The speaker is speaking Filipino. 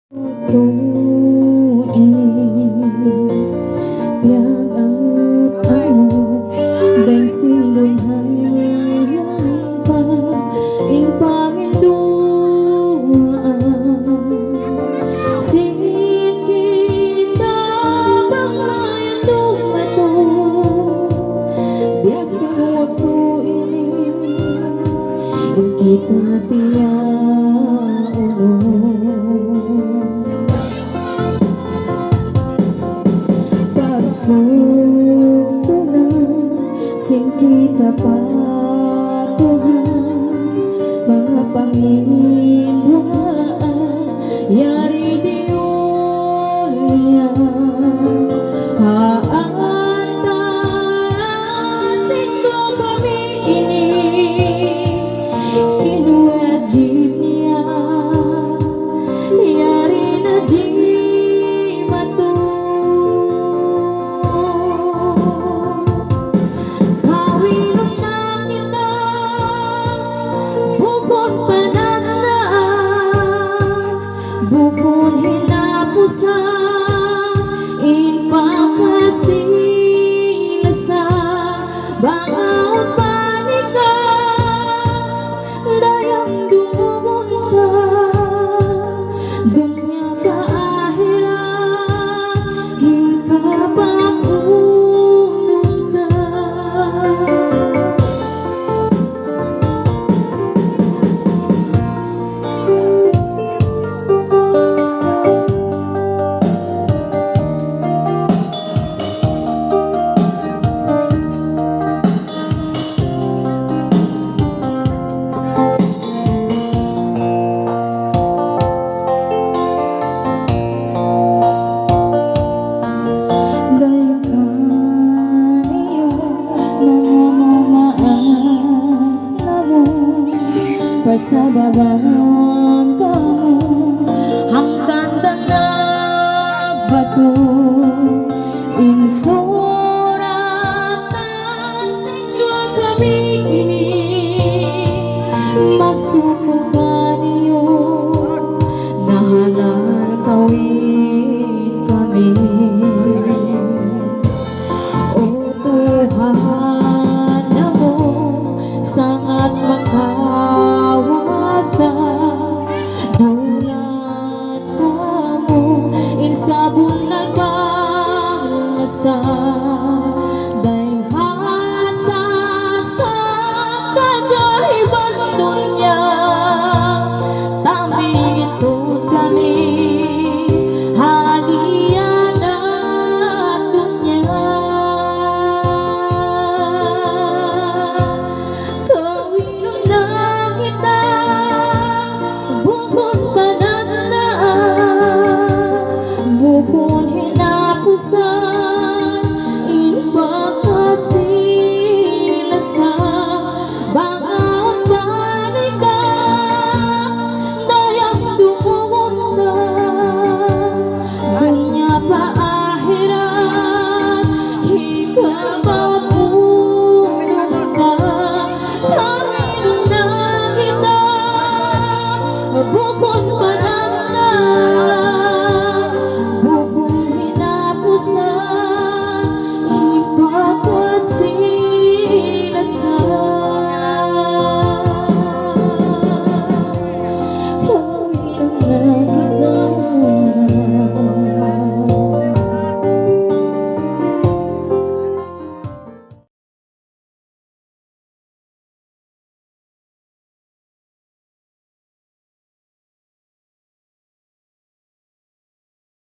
tuin biag ang amo bensing dunhayan pa in paminduan sin kita banglayan dumato biasa waktu ini in kita tiya suntunan sin kita patuhan mga Panginoon yari diulya haantara singko kami ini kinwajib niya yari na bukod hinapusan ipakasilasan bangaon panika dayang dumunta dunya kaahiran hikapapunong na persahabatan kamu hanggang tanah batu.